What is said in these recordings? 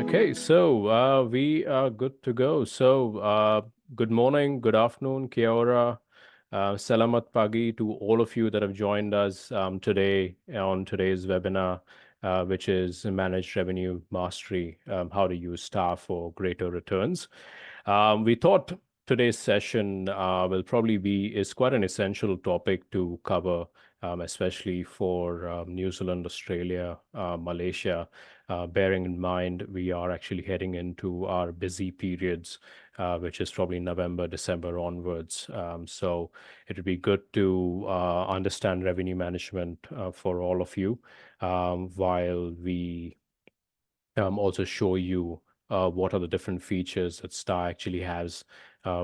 Okay, so we are good to go. Good morning, good afternoon, kia ora, selamat pagi to all of you that have joined us today on today's webinar, which is Managed Revenue Mastery, how to use STAAH for greater returns. We thought today's session is quite an essential topic to cover, especially for New Zealand, Australia, Malaysia. Bearing in mind we are actually heading into our busy periods, which is probably November, December onwards. So it would be good to understand revenue management for all of you, while we also show you what are the different features that STAAH actually has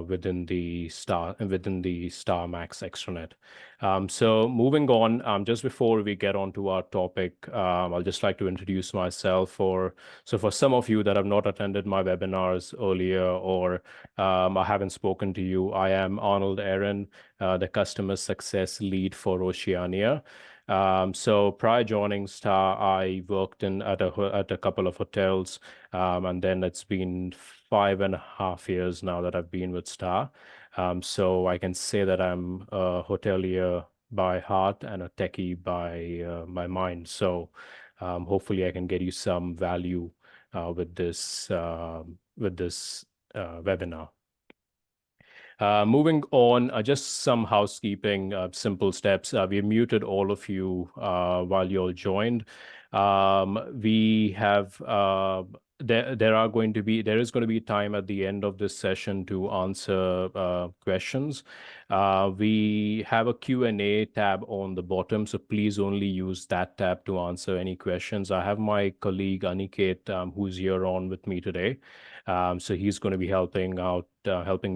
within the STAAH Max extranet. So moving on, just before we get on to our topic, I'll just like to introduce myself. For some of you that have not attended my webinars earlier, or I haven't spoken to you, I am Arnold, the customer success lead for Oceania. So prior joining STAAH, I worked at a couple of hotels, and then it's been 5.5 years now that I've been with STAAH. So I can say that I'm a hotelier by heart and a techie by mind. So hopefully I can get you some value with this webinar. Moving on, just some housekeeping, simple steps. We muted all of you while you all joined. We have there is going to be time at the end of this session to answer questions. We have a Q&A tab on the bottom, so please only use that tab to answer any questions. I have my colleague Aniket, who's here on with me today. So he's going to be helping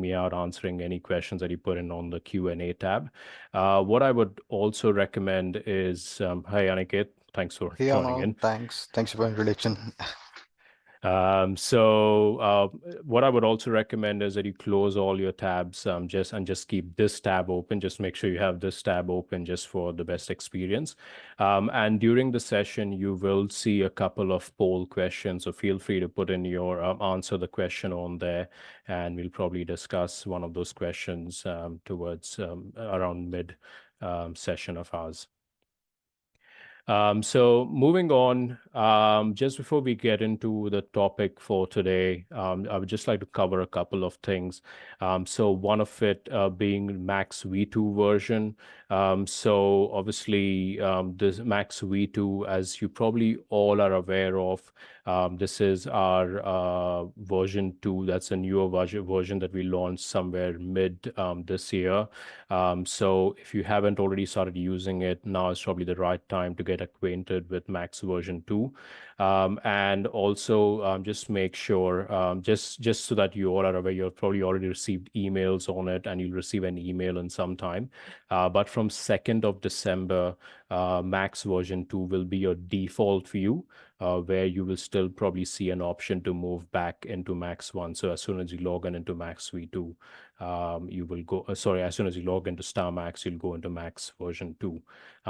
me out answering any questions that you put in on the Q&A tab. What I would also recommend is, hi Aniket, thanks for Hey joining Arnold, in. thanks for introduction. What I would also recommend is that you close all your tabs, just keep this tab open. Just make sure you have this tab open just for the best experience. And during the session, you will see a couple of poll questions. So feel free to put in your answer the question on there, and we'll probably discuss one of those questions towards around mid session of ours. So moving on, just before we get into the topic for today, I would just like to cover a couple of things. So one of it being Max V2 version. So obviously, this Max V2, as you probably all are aware of, this is our version 2. That's a newer version that we launched somewhere mid this year. So if you haven't already started using it, now is probably the right time to get acquainted with Max version 2. And also just make sure, just so that you all are aware, you've probably already received emails on it, and you'll receive an email in some time. But from 2nd of December, Max version 2 will be your default view, where you will still probably see an option to move back into Max 1. So as soon as you log in into Max V2, you will go, as soon as you log into STAAH Max, you'll go into Max version 2.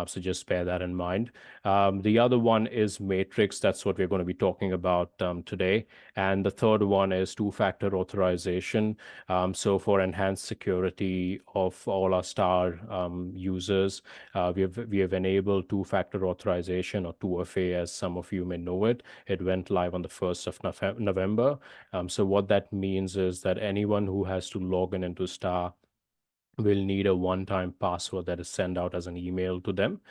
So just bear that in mind. The other one is Matrix. That's what we're going to be talking about today. And the third one is two-factor authorization. So for enhanced security of all our STAAH users, we have enabled two-factor authorization, or 2FA, as some of you may know it. It went live on the 1st of November. So what that means is that anyone who has to log in into STAAH will need a one-time password that is sent out as an email to them.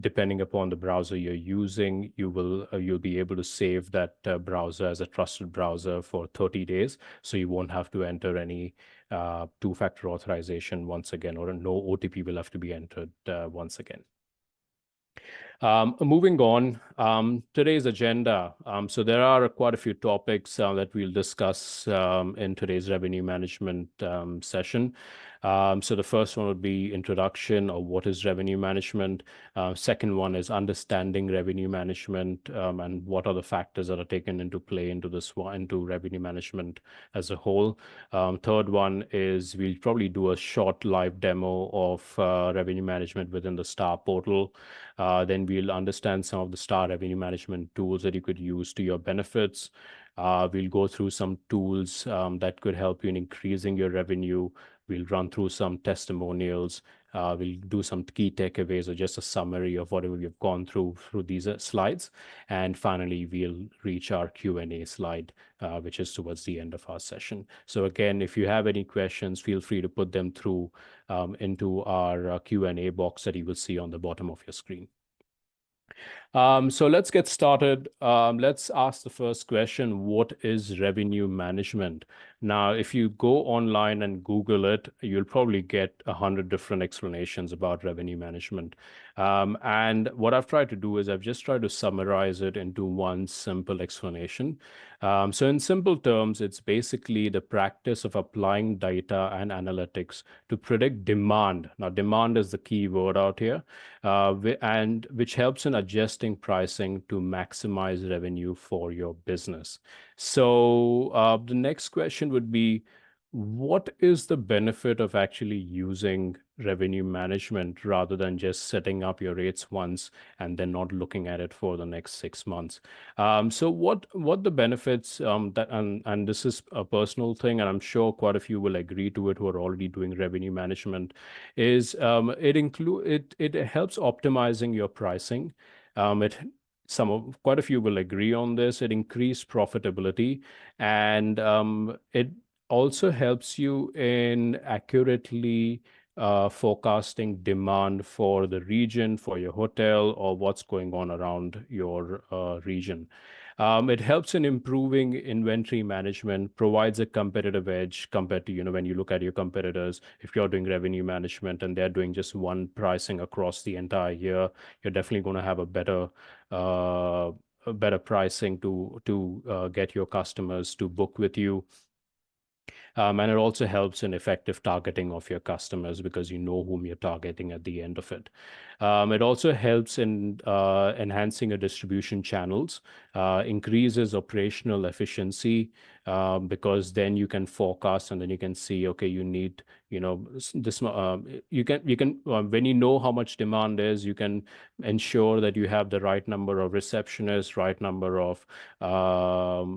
Depending upon the browser you're using, you'll be able to save that browser as a trusted browser for 30 days. So you won't have to enter any two-factor authorization once again, or no OTP will have to be entered once again. Moving on, today's agenda. So there are quite a few topics that we'll discuss in today's revenue management session. So the first one would be introduction of what is revenue management. Second one is understanding revenue management, and what are the factors that are taken into play into into revenue management as a whole. Third one is we'll probably do a short live demo of revenue management within the STAAH portal. Then we'll understand some of the STAAH revenue management tools that you could use to your benefits. We'll go through some tools that could help you in increasing your revenue. We'll run through some testimonials. We'll do some key takeaways or just a summary of whatever we've gone through these slides. And finally, we'll reach our Q&A slide, which is towards the end of our session. So again, if you have any questions, feel free to put them through into our Q&A box that you will see on the bottom of your screen. So let's get started. Let's ask the first question: what is revenue management? Now, if you go online and Google it, you'll probably get 100 different explanations about revenue management. And what I've tried to do is I've just tried to summarize it into one simple explanation. So in simple terms, it's basically the practice of applying data and analytics to predict demand. Now, demand is the key word out here, and which helps in adjusting pricing to maximize revenue for your business. So the next question would be, what is the benefit of actually using revenue management rather than just setting up your rates once and then not looking at it for the next 6 months? So what the benefits that and this is a personal thing, and I'm sure quite a few will agree to it who are already doing revenue management, is it helps optimizing your pricing. Quite a few will agree on this. It increased profitability, and it also helps you in accurately forecasting demand for the region, for your hotel, or what's going on around your region. It helps in improving inventory management, provides a competitive edge compared to, when you look at your competitors. If you're doing revenue management and they're doing just one pricing across the entire year, you're definitely going to have a better pricing to get your customers to book with you. And it also helps in effective targeting of your customers because you know whom you're targeting at the end of it. It also helps in enhancing your distribution channels, increases operational efficiency, because then you can forecast and then you can see, okay, you need, this, you can when you know how much demand is, you can ensure that you have the right number of receptionists, right number of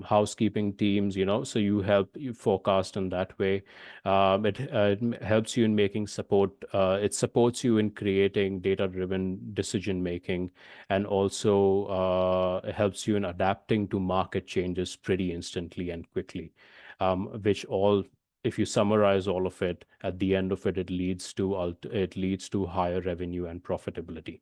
housekeeping teams, so you forecast in that way. It helps you in making support. It supports you in creating data-driven decision making, and also helps you in adapting to market changes pretty instantly and quickly, if you summarize all of it, at the end of it, it leads to higher revenue and profitability.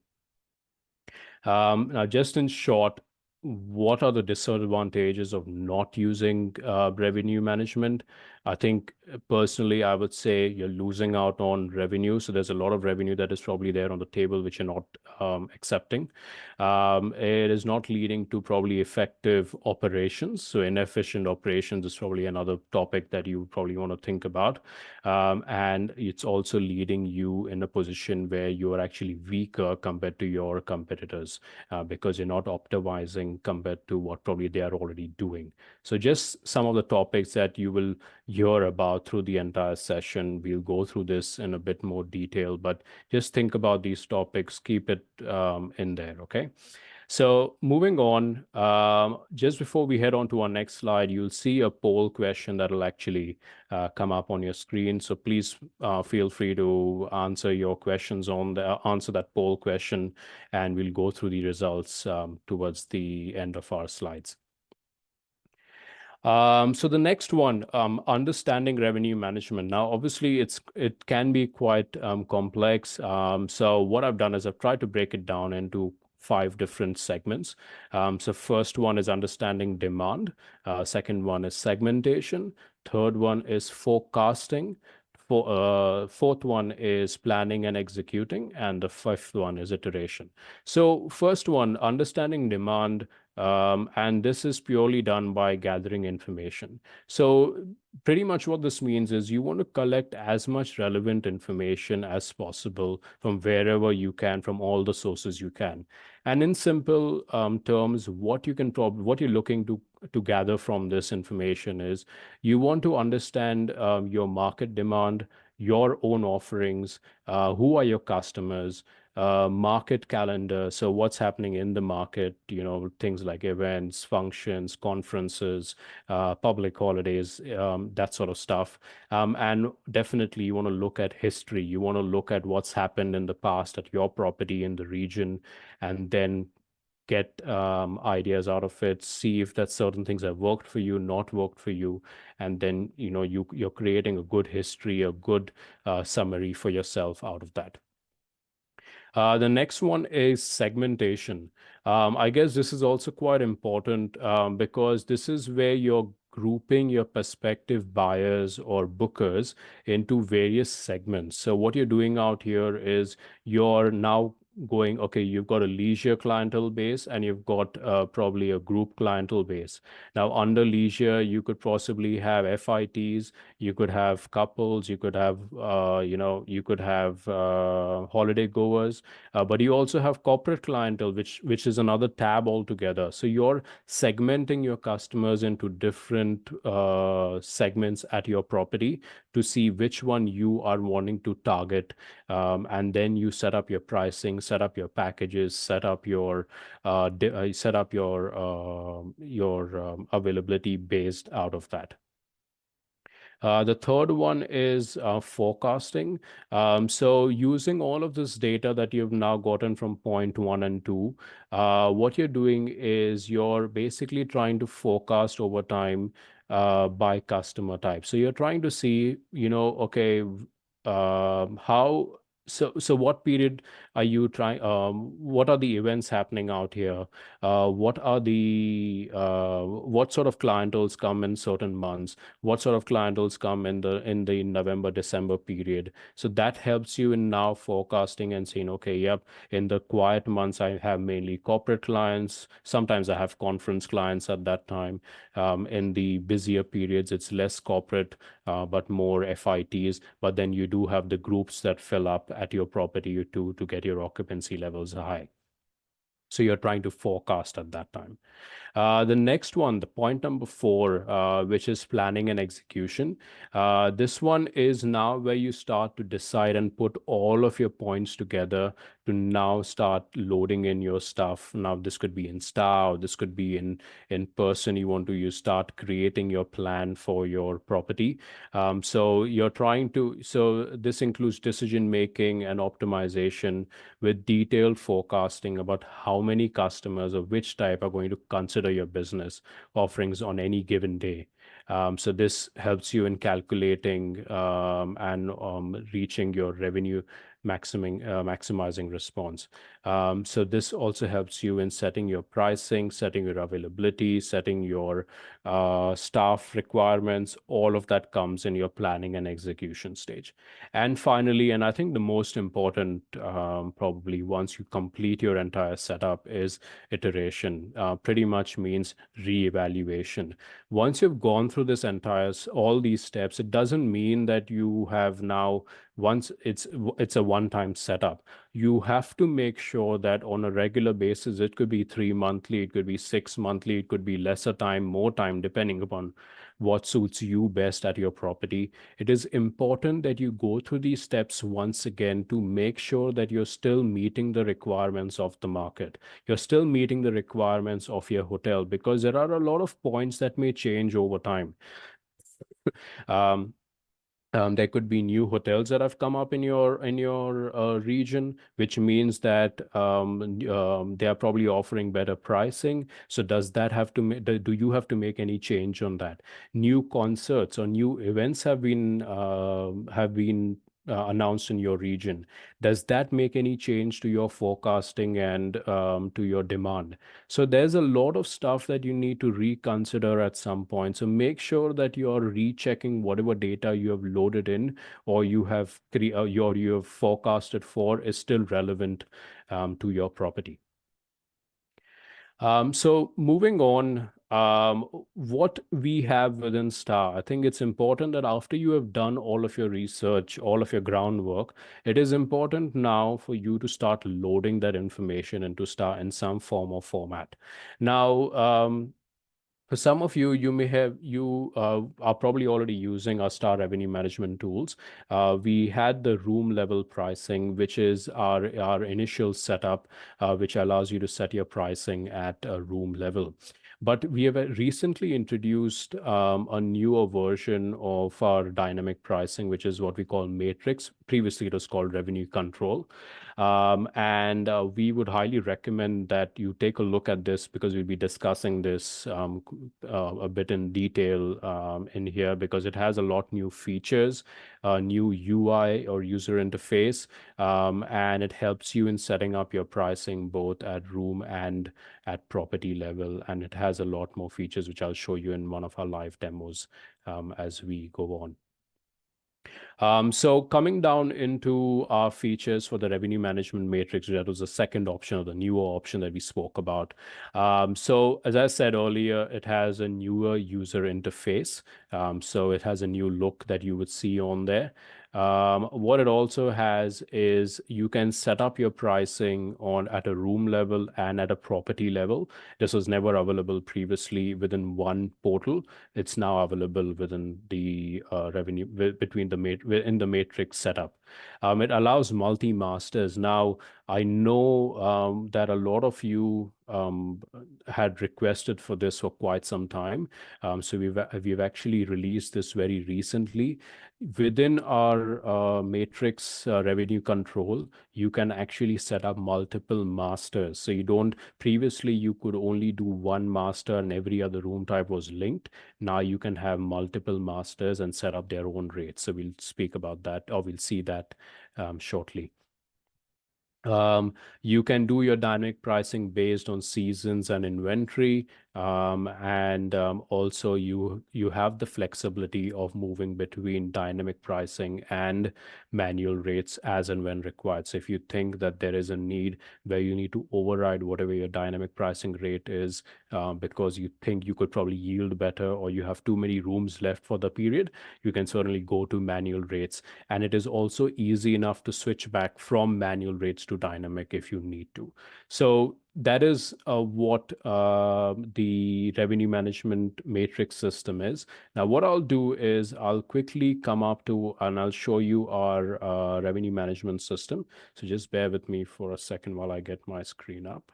Now, just in short, what are the disadvantages of not using revenue management? I think personally, I would say you're losing out on revenue. So there's a lot of revenue that is probably there on the table, which you're not accepting. It is not leading to probably effective operations. So inefficient operations is probably another topic that you probably want to think about. And it's also leading you in a position where you are actually weaker compared to your competitors, because you're not optimizing compared to what probably they are already doing. So just some of the topics that you will hear about through the entire session. We'll go through this in a bit more detail, but just think about these topics, keep it in there, okay? So moving on, just before we head on to our next slide, you'll see a poll question that will actually come up on your screen. So please feel free to answer your questions answer that poll question, and we'll go through the results towards the end of our slides. So the next one, understanding revenue management. Now, obviously, it can be quite complex. So what I've done is I've tried to break it down into 5 different segments. So first one is understanding demand. Second one is segmentation. Third one is forecasting. Fourth one is planning and executing, and the fifth one is iteration. So first one, understanding demand. And this is purely done by gathering information. So pretty much what this means is you want to collect as much relevant information as possible from wherever you can, from all the sources you can. And in simple terms, what you're looking to gather from this information is you want to understand your market demand, your own offerings, who are your customers, market calendar. So what's happening in the market, things like events, functions, conferences, public holidays, that sort of stuff. And definitely you want to look at history. You want to look at what's happened in the past at your property in the region, and then get ideas out of it, see if that certain things have worked for you, not worked for you, and then you're creating a good history, a good summary for yourself out of that. The next one is segmentation. I guess this is also quite important because this is where you're grouping your prospective buyers or bookers into various segments. So what you're doing out here is you're now going, okay, you've got a leisure clientele base and you've got probably a group clientele base. Now, under leisure, you could possibly have FITs, you could have couples, you could have, holiday goers, but you also have corporate clientele, which is another tab altogether. So you're segmenting your customers into different segments at your property to see which one you are wanting to target, and then you set up your pricing, set up your packages, set up your availability based out of that. The third one is forecasting. So using all of this data that you've now gotten from point one and two, what you're doing is you're basically trying to forecast over time by customer type. So you're trying to see, okay, how. So what period are you trying? What are the events happening out here? What sort of clientels come in certain months? What sort of clientels come in the November, December period? So that helps you in now forecasting and saying, okay, yep, in the quiet months, I have mainly corporate clients. Sometimes I have conference clients at that time. In the busier periods, it's less corporate, but more FITs. But then you do have the groups that fill up at your property to get your occupancy levels high. So you're trying to forecast at that time. The next one, the point number four, which is planning and execution. This one is now where you start to decide and put all of your points together to now start loading in your stuff. Now, this could be in STAAH, or this could be in person. You start creating your plan for your property. So this includes decision making and optimization with detailed forecasting about how many customers of which type are going to consider your business offerings on any given day. So this helps you in calculating and reaching your revenue maximizing response. So this also helps you in setting your pricing, setting your availability, setting your staff requirements. All of that comes in your planning and execution stage. And finally, and I think the most important, probably once you complete your entire setup, is iteration. Pretty much means reevaluation. Once you've gone through all these steps, it doesn't mean that you have now, once it's a one-time setup. You have to make sure that on a regular basis, it could be 3 monthly, it could be 6 monthly, it could be lesser time, more time, depending upon what suits you best at your property. It is important that you go through these steps once again to make sure that you're still meeting the requirements of the market. You're still meeting the requirements of your hotel, because there are a lot of points that may change over time. Um, there could be new hotels that have come up in your region, which means that they are probably offering better pricing. So does that have to do you have to make any change on that? New concerts or new events have been announced in your region. Does that make any change to your forecasting and to your demand? So there's a lot of stuff that you need to reconsider at some point. So make sure that you're rechecking whatever data you have loaded in, or you have forecasted for, is still relevant to your property. So moving on, what we have within STAAH, I think it's important that after you have done all of your research, all of your groundwork, it is important now for you to start loading that information into STAAH in some form or format. Now, for some of you, you are probably already using our STAAH revenue management tools. We had the room level pricing, which is our initial setup, which allows you to set your pricing at a room level. But we have recently introduced a newer version of our dynamic pricing, which is what we call Matrix. Previously, it was called Revenue Control. And we would highly recommend that you take a look at this, because we'll be discussing this a bit in detail in here, because it has a lot new features, new UI or user interface, and it helps you in setting up your pricing both at room and at property level. And it has a lot more features, which I'll show you in one of our live demos as we go on. So coming down into our features for the revenue management matrix, that was the second option, or the newer option that we spoke about. So as I said earlier, it has a newer user interface. So it has a new look that you would see on there. What it also has is you can set up your pricing on at a room level and at a property level. This was never available previously within one portal. It's now available within the revenue between in the matrix setup. It allows multi-masters. Now, I know that a lot of you had requested for this for quite some time. So we've actually released this very recently. Within our matrix revenue control, you can actually set up multiple masters. So you don't, previously you could only do one master and every other room type was linked. Now you can have multiple masters and set up their own rates. So we'll speak about that, or we'll see that shortly. You can do your dynamic pricing based on seasons and inventory. And also you have the flexibility of moving between dynamic pricing and manual rates as and when required. So if you think that there is a need where you need to override whatever your dynamic pricing rate is, because you think you could probably yield better, or you have too many rooms left for the period, you can certainly go to manual rates. And it is also easy enough to switch back from manual rates to dynamic if you need to. So that is what the revenue management matrix system is. Now, what I'll do is I'll quickly come up to and I'll show you our revenue management system. So just bear with me for a second while I get my screen up.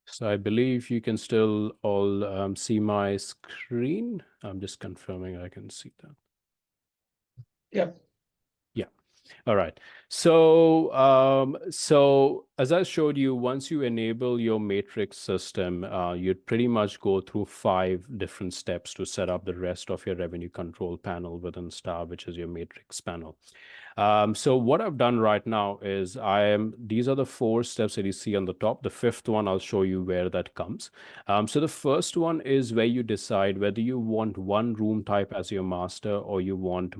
So I believe you can still all see my screen. I'm just confirming I can see that. Yep. Yeah. All right. So as I showed you, once you enable your matrix system, you'd pretty much go through 5 different steps to set up the rest of your revenue control panel within STAAH, which is your matrix panel. So what I've done right now is these are the 4 steps that you see on the top. The 5th one, I'll show you where that comes. So the first one is where you decide whether you want one room type as your master, or you want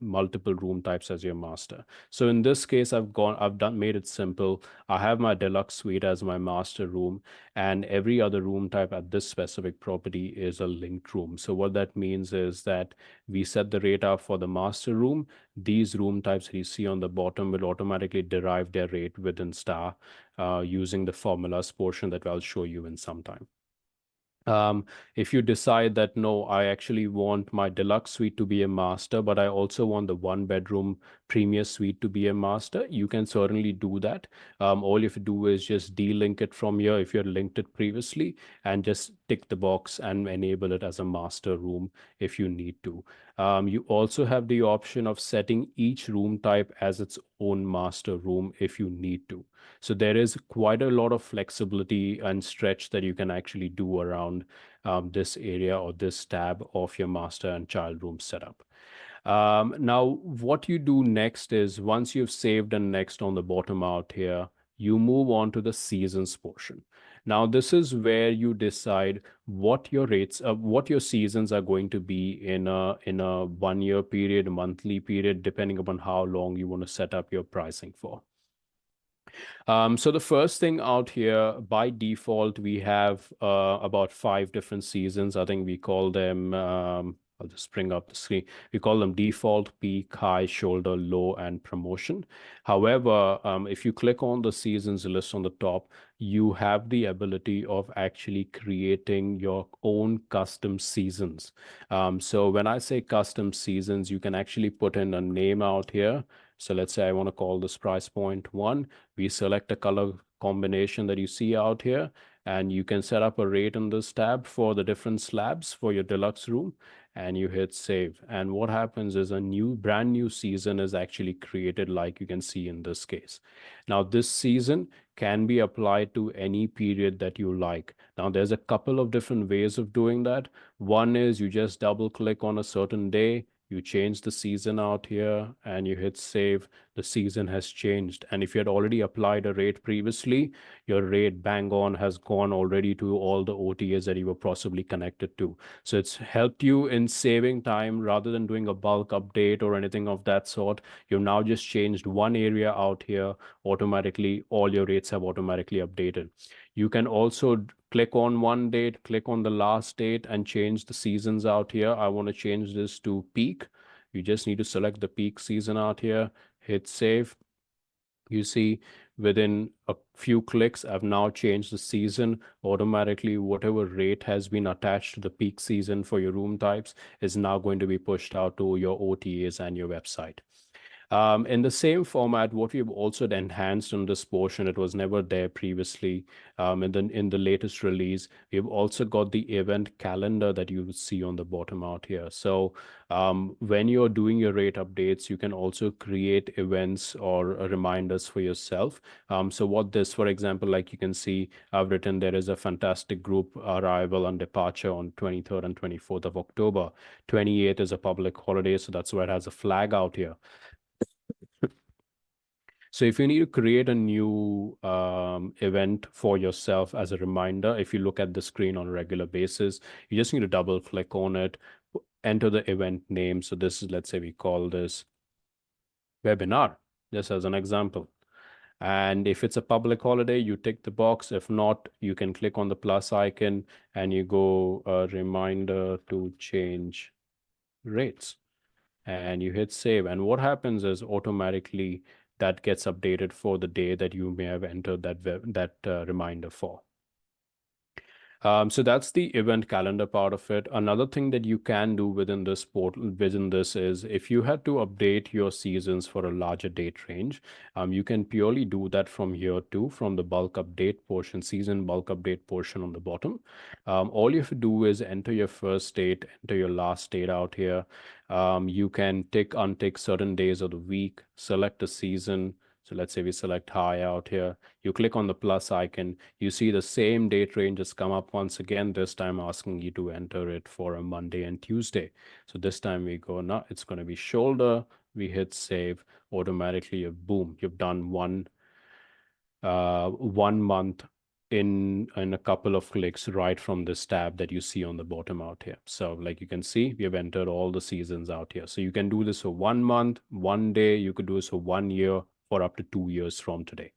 multiple room types as your master. So in this case, made it simple. I have my deluxe suite as my master room, and every other room type at this specific property is a linked room. So what that means is that we set the rate up for the master room. These room types that you see on the bottom will automatically derive their rate within STAAH using the formulas portion that I'll show you in some time. If you decide that, no, I actually want my deluxe suite to be a master, but I also want the 1-bedroom premier suite to be a master, you can certainly do that. All you have to do is just delink it from here if you had linked it previously, and just tick the box and enable it as a master room if you need to. You also have the option of setting each room type as its own master room if you need to. So there is quite a lot of flexibility and stretch that you can actually do around this area or this tab of your master and child room setup. Now, what you do next is, once you've saved and next on the bottom out here, you move on to the seasons portion. Now, this is where you decide what your rates, what your seasons are going to be in a 1 year period, a monthly period, depending upon how long you want to set up your pricing for. So the first thing out here, by default, we have about 5 different seasons. I think we call them, I'll just bring up the screen. We call them default, peak, high, shoulder, low, and promotion. However, if you click on the seasons list on the top, you have the ability of actually creating your own custom seasons. So when I say custom seasons, you can actually put in a name out here. So let's say I want to call this price point 1. We select a color combination that you see out here, and you can set up a rate in this tab for the different slabs for your deluxe room, and you hit save. And what happens is a brand new season is actually created, like you can see in this case. Now, this season can be applied to any period that you like. Now, there's a couple of different ways of doing that. One is you just double click on a certain day, you change the season out here, and you hit save. The season has changed. And if you had already applied a rate previously, your rate bang on has gone already to all the OTAs that you were possibly connected to. So it's helped you in saving time rather than doing a bulk update or anything of that sort. You've now just changed one area out here. Automatically, all your rates have automatically updated. You can also click on one date, click on the last date, and change the seasons out here. I want to change this to peak. You just need to select the peak season out here, hit save. You see, within a few clicks, I've now changed the season. Automatically, whatever rate has been attached to the peak season for your room types is now going to be pushed out to your OTAs and your website. In the same format, what we've also enhanced in this portion, it was never there previously. In the latest release, we've also got the event calendar that you would see on the bottom out here. So when you're doing your rate updates, you can also create events or reminders for yourself. So what this, for example, like you can see, I've written there is a fantastic group arrival and departure on 23rd and 24th of October. 28th is a public holiday, so that's why it has a flag out here. So if you need to create a new event for yourself as a reminder, if you look at the screen on a regular basis, you just need to double click on it, enter the event name. So this is, let's say we call this webinar, just as an example. And if it's a public holiday, you tick the box. If not, you can click on the plus icon and you go reminder to change rates, and you hit save. And what happens is automatically that gets updated for the day that you may have entered that reminder for. So that's the event calendar part of it. Another thing that you can do within this portal, within this, is if you had to update your seasons for a larger date range, you can purely do that from here too, from the bulk update portion, season bulk update portion on the bottom. All you have to do is enter your first date, enter your last date out here. You can untick certain days of the week, select a season. So let's say we select high out here. You click on the plus icon. You see the same date range has come up once again, this time asking you to enter it for a Monday and Tuesday. So this time we go, now it's going to be shoulder. We hit save. Automatically, boom, you've done one month in a couple of clicks right from this tab that you see on the bottom out here. So like you can see, we have entered all the seasons out here. So you can do this for 1 month, 1 day. You could do this for 1 year, for up to 2 years from today.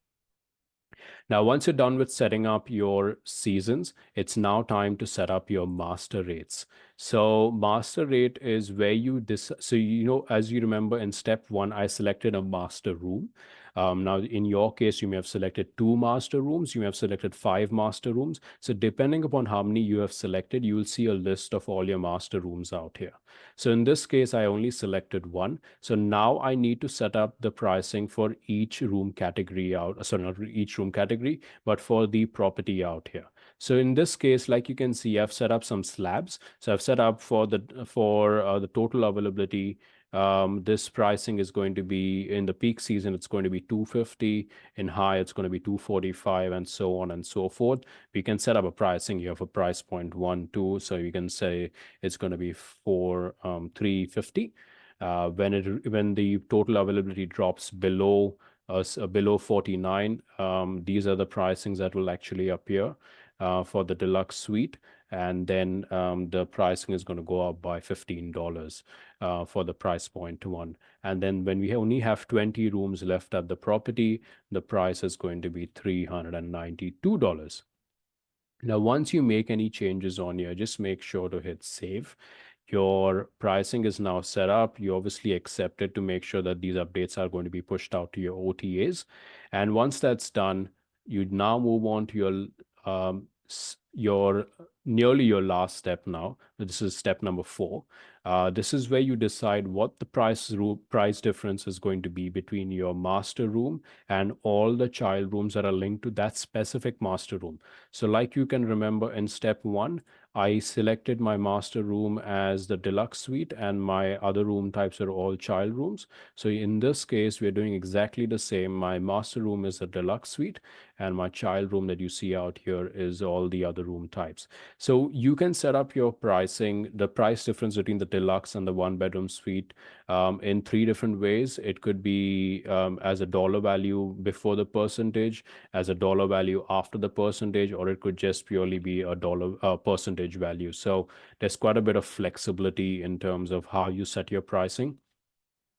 Now, once you're done with setting up your seasons, it's now time to set up your master rates. So master rate is where so as you remember in step 1, I selected a master room. Now, in your case, you may have selected 2 master rooms, you may have selected 5 master rooms. So depending upon how many you have selected, you will see a list of all your master rooms out here. So in this case, I only selected 1. So now I need to set up the pricing for each room category out, sorry, not each room category, but for the property out here. So in this case, like you can see, I've set up some slabs. So I've set up for the total availability. This pricing is going to be in the peak season, it's going to be 250. In high, it's going to be 245, and so on and so forth. We can set up a pricing. You have a price point 1, 2. So you can say it's going to be 350. When the total availability drops below below 49, these are the pricings that will actually appear for the deluxe suite. And then the pricing is going to go up by $15 for the price point one. And then when we only have 20 rooms left at the property, the price is going to be $392. Now, once you make any changes on here, just make sure to hit save. Your pricing is now set up. You obviously accept it to make sure that these updates are going to be pushed out to your OTAs. And once that's done, you now move on to your nearly your last step now. This is step number 4. This is where you decide what the price difference is going to be between your master room and all the child rooms that are linked to that specific master room. So like you can remember in step 1, I selected my master room as the deluxe suite and my other room types are all child rooms. So in this case, we're doing exactly the same. My master room is a deluxe suite and my child room that you see out here is all the other room types. So you can set up your pricing, the price difference between the deluxe and the one bedroom suite in 3 different ways. It could be as a dollar value before the percentage, as a dollar value after the percentage, or it could just purely be a dollar percentage value. So there's quite a bit of flexibility in terms of how you set your pricing.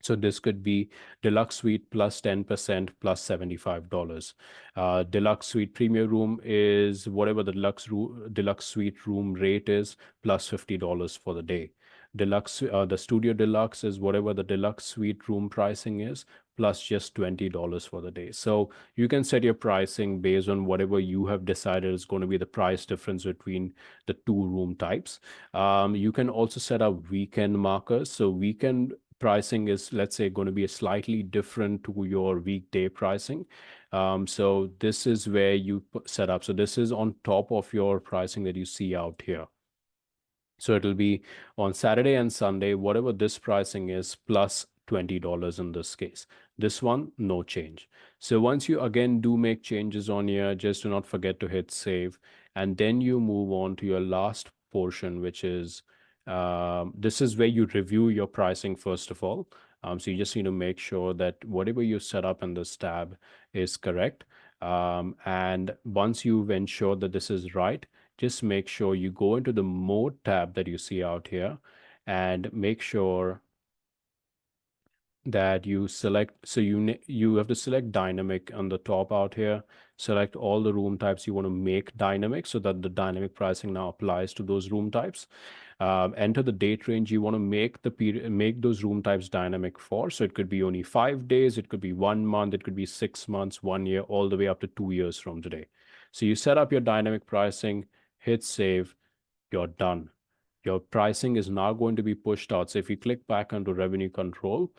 So this could be deluxe suite plus 10% plus $75. Deluxe suite premier room is whatever the deluxe suite room rate is plus $50 for the day. The studio deluxe is whatever the deluxe suite room pricing is plus just $20 for the day. So you can set your pricing based on whatever you have decided is going to be the price difference between the 2 room types. You can also set up weekend markers. So weekend pricing is, let's say, going to be a slightly different to your weekday pricing. So this is where you set up. So this is on top of your pricing that you see out here. So it'll be on Saturday and Sunday, whatever this pricing is, plus $20 in this case. This one, no change. So once you again do make changes on here, just do not forget to hit save. And then you move on to your last portion, which is this is where you review your pricing first of all. So you just need to make sure that whatever you set up in this tab is correct. And once you've ensured that this is right, just make sure you go into the mode tab that you see out here and make sure that you select, so you have to select dynamic on the top out here, select all the room types you want to make dynamic so that the dynamic pricing now applies to those room types. Enter the date range you want to make those room types dynamic for. So it could be only 5 days, it could be 1 month, it could be 6 months, 1 year, all the way up to 2 years from today. So you set up your dynamic pricing, hit save, you're done. Your pricing is now going to be pushed out. So if you click back onto revenue control,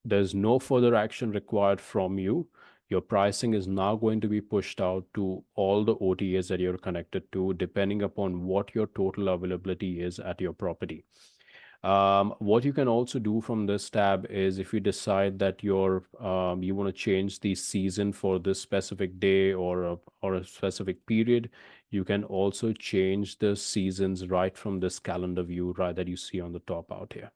there's no further action required from you. Your pricing is now going to be pushed out to all the OTAs that you're connected to, depending upon what your total availability is at your property. What you can also do from this tab is if you decide that you want to change the season for this specific day or a specific period, you can also change the seasons right from this calendar view right that you see on the top out here.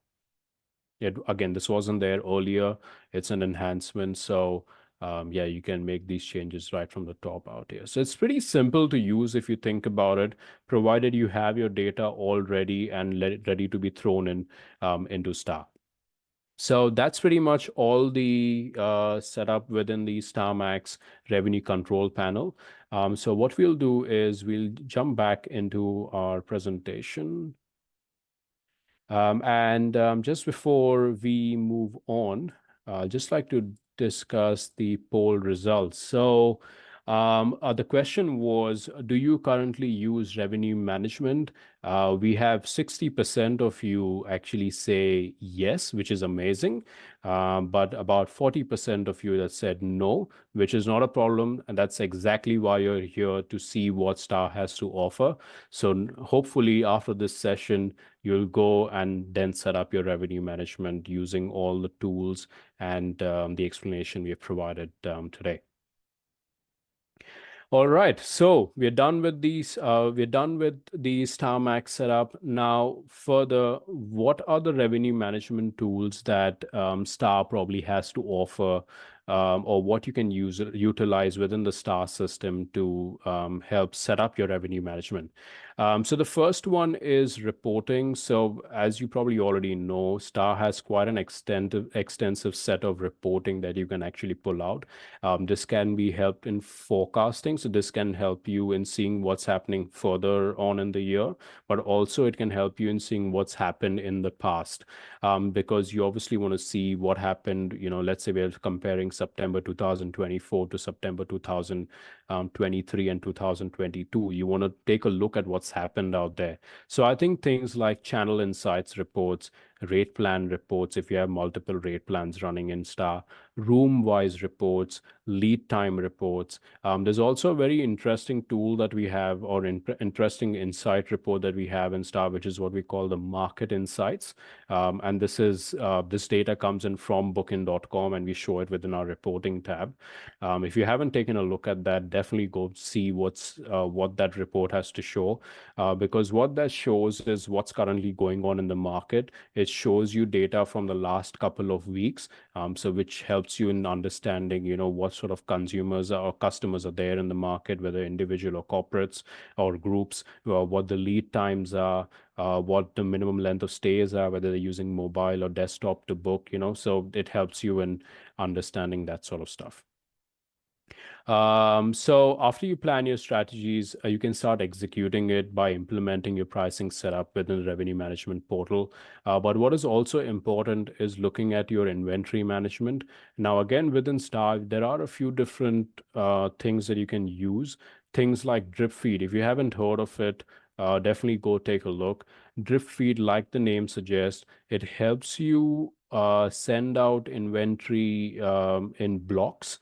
Again, this wasn't there earlier. It's an enhancement. So yeah, you can make these changes right from the top out here. So it's pretty simple to use if you think about it, provided you have your data all ready and ready to be thrown in into STAAH. So that's pretty much all the setup within the STAAH Max revenue control panel. So what we'll do is we'll jump back into our presentation. Just before we move on, just like to discuss the poll results. So the question was, do you currently use revenue management? We have 60% of you actually say yes, which is amazing. But about 40% of you that said no, which is not a problem. And that's exactly why you're here, to see what STAAH has to offer. So hopefully after this session, you'll go and then set up your revenue management using all the tools and the explanation we have provided today. All right, so we're done with these. We're done with the STAAH Max setup. Now, further, what are the revenue management tools that STAAH probably has to offer or what you can utilize within the STAAH system to help set up your revenue management. So the first one is reporting. So as you probably already know, STAAH has quite an extensive set of reporting that you can actually pull out. This can be helped in forecasting. So this can help you in seeing what's happening further on in the year, but also it can help you in seeing what's happened in the past. Because you obviously want to see what happened, let's say we're comparing September 2024 to September 2023 and 2022. You want to take a look at what's happened out there. So I think things like channel insights reports, rate plan reports, if you have multiple rate plans running in STAAH, room wise reports, lead time reports. There's also a very interesting tool that we have, or interesting insight report that we have in STAAH, which is what we call the market insights. And this data comes in from booking.com, and we show it within our reporting tab. If you haven't taken a look at that, definitely go see what that report has to show, because what that shows is what's currently going on in the market. It shows you data from the last couple of weeks, so which helps you in understanding, what sort of consumers or customers are there in the market, whether individual or corporates or groups, what the lead times are, what the minimum length of stays are, whether they're using mobile or desktop to book, so it helps you in understanding that sort of stuff. So after you plan your strategies, you can start executing it by implementing your pricing setup within the revenue management portal. But what is also important is looking at your inventory management. Now, again, within STAAH, there are a few different things that you can use. Things like drip feed. If you haven't heard of it, definitely go take a look. Drip feed, like the name suggests, it helps you send out inventory in blocks.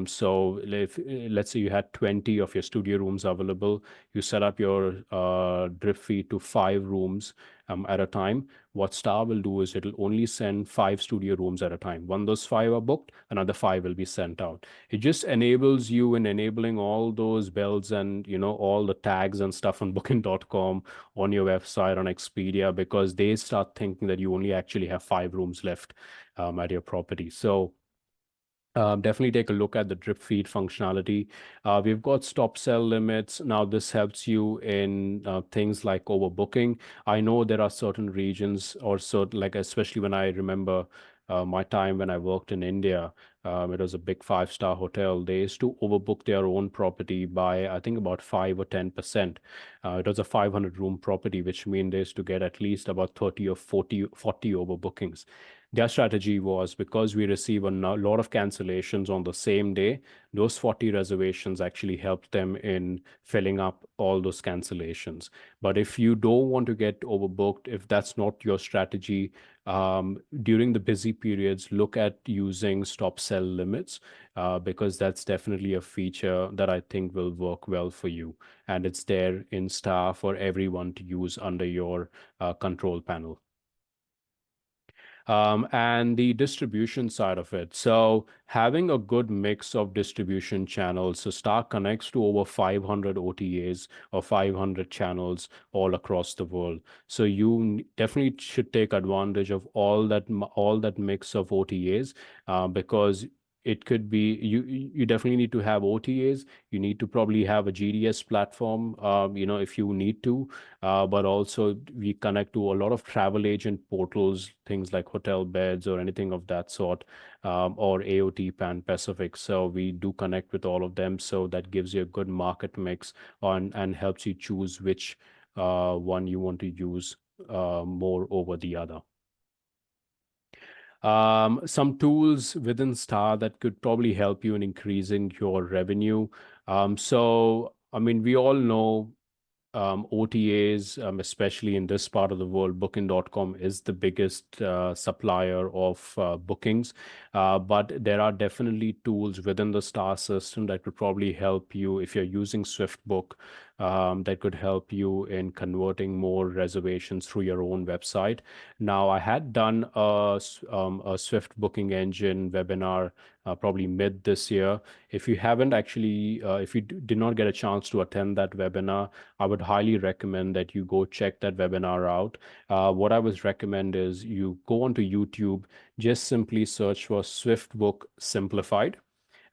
So if let's say you had 20 of your studio rooms available, you set up your drip feed to 5 rooms at a time. What STAAH will do is it'll only send 5 studio rooms at a time. When those 5 are booked, another 5 will be sent out. It just enables you in enabling all those bells and all the tags and stuff on booking.com, on your website, on Expedia, because they start thinking that you only actually have 5 rooms left at your property. So definitely take a look at the drip feed functionality. We've got stop sell limits. Now, this helps you in things like overbooking. I know there are certain regions, or so, like especially when I remember my time when I worked in India. It was a big 5-star hotel. They used to overbook their own property by, I think, about 5 or 10%. It was a 500-room property, which means they used to get at least about 30 or 40 overbookings. Their strategy was, because we receive a lot of cancellations on the same day, those 40 reservations actually helped them in filling up all those cancellations. But if you don't want to get overbooked, if that's not your strategy, during the busy periods, look at using stop sell limits, because that's definitely a feature that I think will work well for you. And it's there in STAAH for everyone to use under your control panel. And the distribution side of it. So having a good mix of distribution channels. So STAAH connects to over 500 OTAs or 500 channels all across the world. So you definitely should take advantage of all that mix of OTAs, because it could be you definitely need to have OTAs. You need to probably have a GDS platform, if you need to. But also we connect to a lot of travel agent portals, things like hotel beds or anything of that sort, or AOT Pan Pacific. So we do connect with all of them. So that gives you a good market mix and helps you choose which one you want to use more over the other. Some tools within STAAH that could probably help you in increasing your revenue. So, I mean, we all know OTAs, especially in this part of the world, Booking.com is the biggest supplier of bookings. But there are definitely tools within the STAAH system that could probably help you if you're using SwiftBook. that could help you in converting more reservations through your own website. Now, I had done a Swift booking engine webinar probably mid this year. If you haven't actually, if you did not get a chance to attend that webinar, I would highly recommend that you go check that webinar out. What I would recommend is you go onto YouTube, just simply search for SwiftBook Simplified.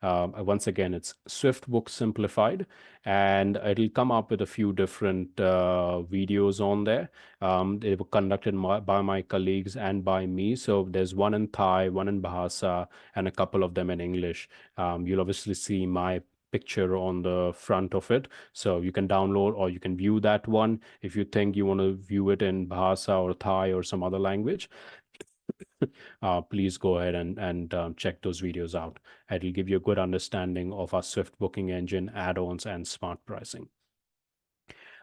Once again, it's SwiftBook Simplified, and it'll come up with a few different videos on there. They were conducted by my colleagues and by me. So there's one in Thai, one in Bahasa, and a couple of them in English. You'll obviously see my picture on the front of it. So you can download or you can view that one if you think you want to view it in Bahasa or Thai or some other language. Please go ahead and check those videos out. It'll give you a good understanding of our Swift booking engine, add-ons, and smart pricing.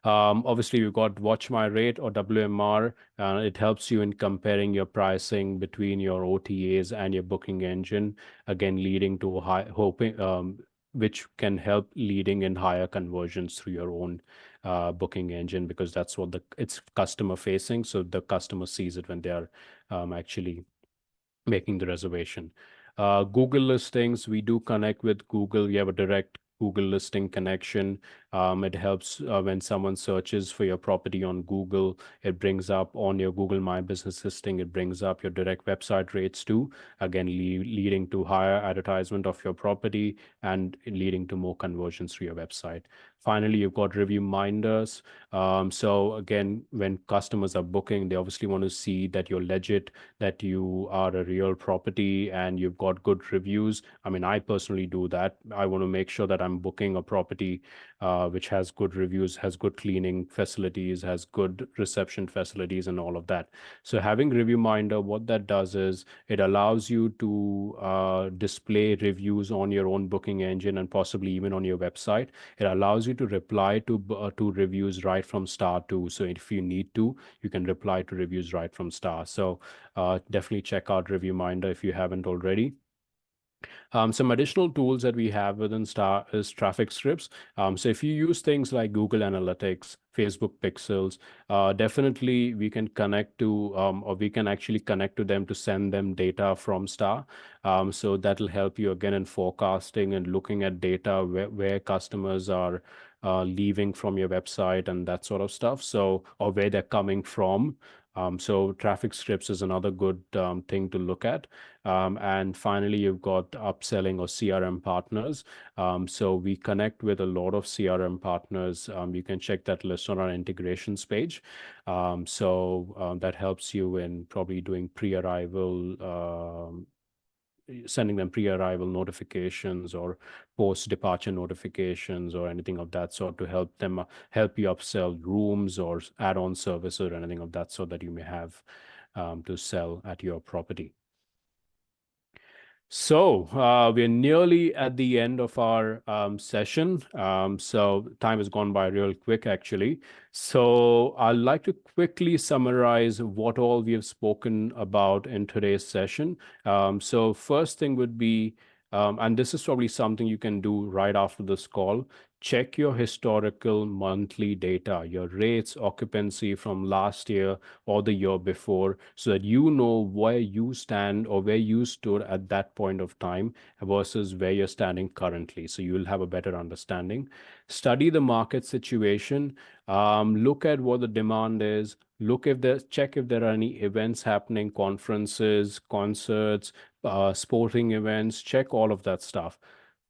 Obviously, you've got Watch My Rate or WMR. It helps you in comparing your pricing between your OTAs and your booking engine, again, leading to which can help leading in higher conversions through your own booking engine, because that's what it's customer facing. So the customer sees it when they are actually making the reservation. Google listings, we do connect with Google. We have a direct Google listing connection. It helps when someone searches for your property on Google, it brings up on your Google My Business listing, it brings up your direct website rates too, again, leading to higher advertisement of your property and leading to more conversions through your website. Finally, you've got review minders. So again, when customers are booking, they obviously want to see that you're legit, that you are a real property and you've got good reviews. I mean, I personally do that. I want to make sure that I'm booking a property which has good reviews, has good cleaning facilities, has good reception facilities, and all of that. So having Review Minder, what that does is it allows you to display reviews on your own booking engine and possibly even on your website. It allows you to reply to reviews right from STAAH too. So if you need to, you can reply to reviews right from STAAH. So definitely check out Review Minder if you haven't already. Some additional tools that we have within STAAH is traffic scripts. So if you use things like Google Analytics, Facebook Pixels, definitely we can connect to, or we can actually connect to them to send them data from STAAH. So that'll help you again in forecasting and looking at data where customers are leaving from your website and that sort of stuff. So, or where they're coming from. So traffic scripts is another good thing to look at. And finally, you've got upselling or CRM partners. So we connect with a lot of CRM partners. You can check that list on our integrations page. That helps you in probably doing pre-arrival, sending them pre-arrival notifications or post-departure notifications or anything of that sort to help you upsell rooms or add-on services or anything of that sort that you may have to sell at your property. So we're nearly at the end of our session. So time has gone by real quick, actually. So I'd like to quickly summarize what all we have spoken about in today's session. So first thing would be, and this is probably something you can do right after this call, check your historical monthly data, your rates, occupancy from last year or the year before, so that you know where you stand or where you stood at that point of time versus where you're standing currently. So you'll have a better understanding. Study the market situation. Look at what the demand is. Check if there are any events happening, conferences, concerts, sporting events. Check all of that stuff.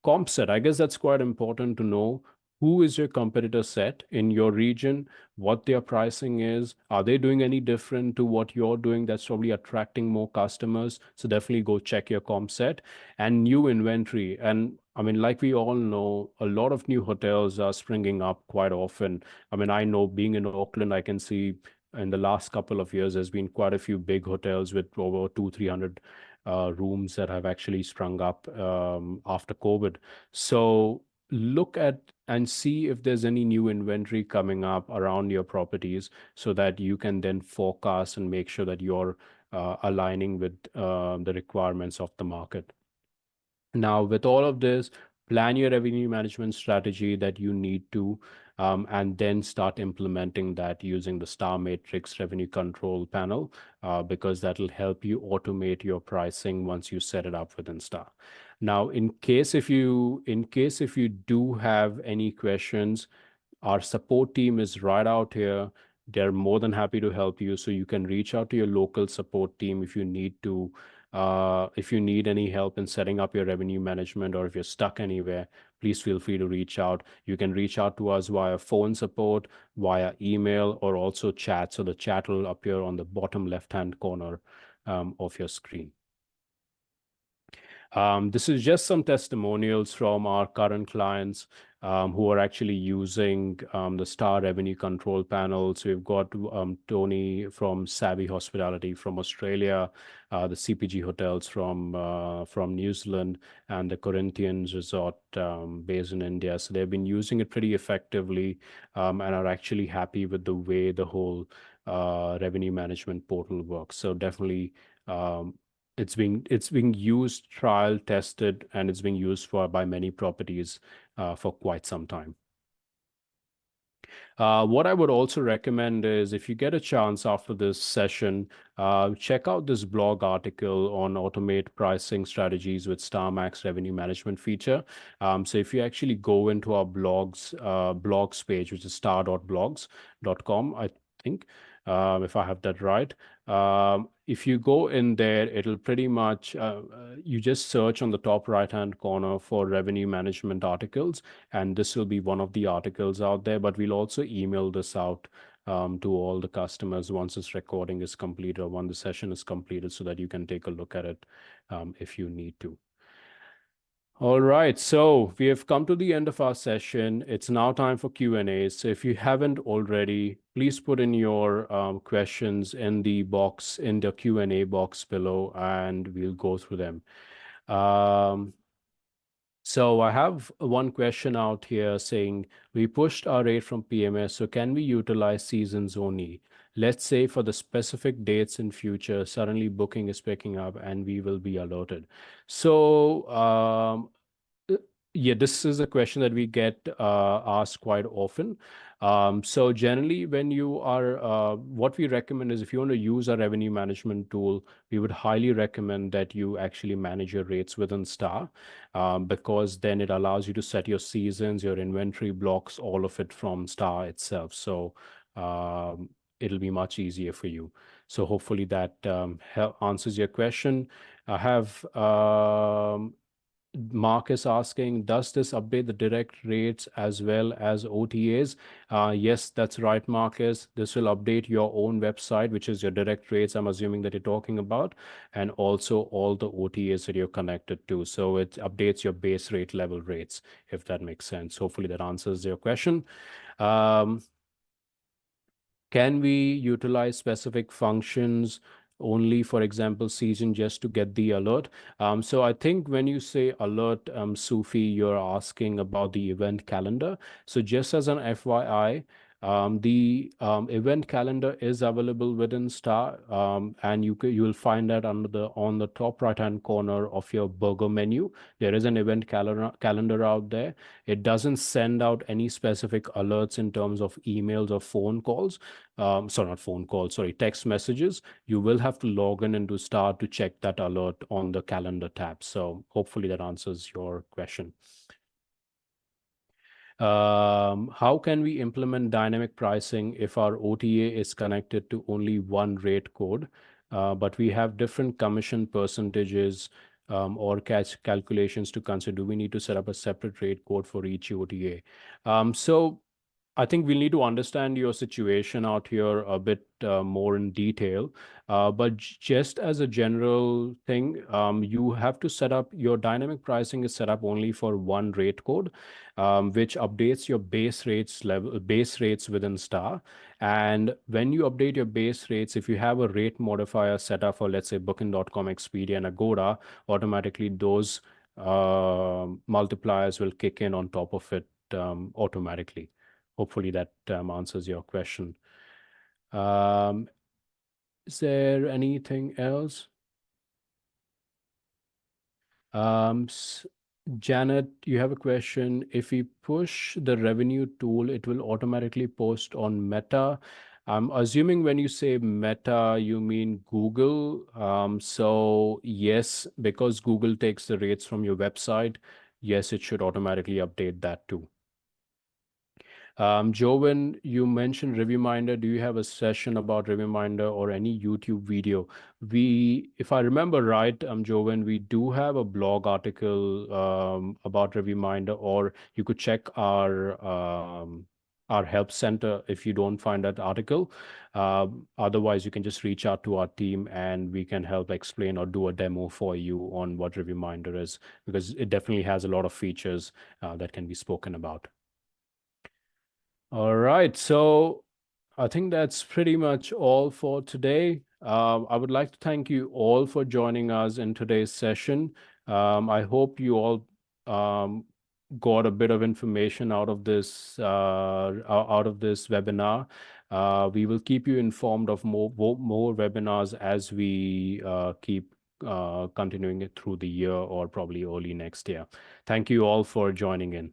Comp set, I guess that's quite important to know. Who is your competitor set in your region? What their pricing is? Are they doing any different to what you're doing that's probably attracting more customers? So definitely go check your comp set and new inventory. And I mean, like we all know, a lot of new hotels are springing up quite often. I mean, I know being in Auckland, I can see in the last couple of years, there's been quite a few big hotels with over 300 rooms that have actually sprung up after COVID. So look at and see if there's any new inventory coming up around your properties so that you can then forecast and make sure that you're aligning with the requirements of the market. Now, with all of this, plan your revenue management strategy that you need to. and then start implementing that using the Star Matrix revenue control panel, because that'll help you automate your pricing once you set it up within Star. Now, in case if you do have any questions, our support team is right out here. They're more than happy to help you. So you can reach out to your local support team if you need to, if you need any help in setting up your revenue management, or if you're stuck anywhere, please feel free to reach out. You can reach out to us via phone support, via email, or also chat. So the chat will appear on the bottom left-hand corner of your screen. This is just some testimonials from our current clients who are actually using the Star Revenue Control Panel. So we've got Tony from Savvy Hospitality from Australia, the CPG Hotels from New Zealand, and the Corinthians Resort based in India. So they've been using it pretty effectively and are actually happy with the way the whole revenue management portal works. So definitely it's being used, trial tested, and it's being used by many properties for quite some time. What I would also recommend is, if you get a chance after this session, check out this blog article on automate pricing strategies with StarMax revenue management feature. So if you actually go into our blogs page, which is star.blogs.com, I think, if I have that right. If you go in there, it'll pretty much, you just search on the top right-hand corner for revenue management articles, and this will be one of the articles out there. But we'll also email this out to all the customers once this recording is completed, or when the session is completed, so that you can take a look at it if you need to. All right, so we have come to the end of our session. It's now time for Q&A. So if you haven't already, please put in your questions in the Q&A box below, and we'll go through them. So I have one question out here saying, we pushed our rate from PMS, so can we utilize seasons only? Let's say for the specific dates in future, suddenly booking is picking up and we will be alerted. So yeah, this is a question that we get asked quite often. So generally, when you are, what we recommend is, if you want to use a revenue management tool, we would highly recommend that you actually manage your rates within Star, because then it allows you to set your seasons, your inventory blocks, all of it from Star itself. So it'll be much easier for you. So hopefully that answers your question. I have Marcus asking, does this update the direct rates as well as OTAs? Yes, that's right, Marcus. This will update your own website, which is your direct rates, I'm assuming that you're talking about, and also all the OTAs that you're connected to. So it updates your base rate level rates, if that makes sense. Hopefully that answers your question. Can we utilize specific functions only, for example, season, just to get the alert? So I think when you say alert, Sufi, you're asking about the event calendar. So just as an FYI, the event calendar is available within Star, and you will find that on the top right hand corner of your burger menu. There is an event calendar out there. It doesn't send out any specific alerts in terms of emails or phone calls. Sorry, not phone calls, sorry, text messages. You will have to log in into Star to check that alert on the calendar tab. So hopefully that answers your question. How can we implement dynamic pricing if our OTA is connected to only one rate code, but we have different commission percentages or cash calculations to consider? Do we need to set up a separate rate code for each OTA? So I think we'll need to understand your situation out here a bit more in detail. But just as a general thing, you have to set up your dynamic pricing is set up only for one rate code, which updates your base rates within Star. And when you update your base rates, if you have a rate modifier set up for, let's say, Booking.com, Expedia, and Agoda, automatically those multipliers will kick in on top of it automatically. Hopefully that answers your question. Is there anything else? Janet, you have a question. If we push the revenue tool, it will automatically post on Meta. I'm assuming when you say Meta, you mean Google. So yes, because Google takes the rates from your website, yes, it should automatically update that too. Joven, you mentioned ReviewMinder. Do you have a session about ReviewMinder or any YouTube video? If I remember right, Joven, we do have a blog article about ReviewMinder, or you could check our help center if you don't find that article. Otherwise, you can just reach out to our team and we can help explain or do a demo for you on what ReviewMinder is, because it definitely has a lot of features that can be spoken about. All right. So I think that's pretty much all for today. I would like to thank you all for joining us in today's session. I hope you all um, got a bit of information out of this webinar. We will keep you informed of more webinars as we keep continuing it through the year or probably early next year. Thank you all for joining in.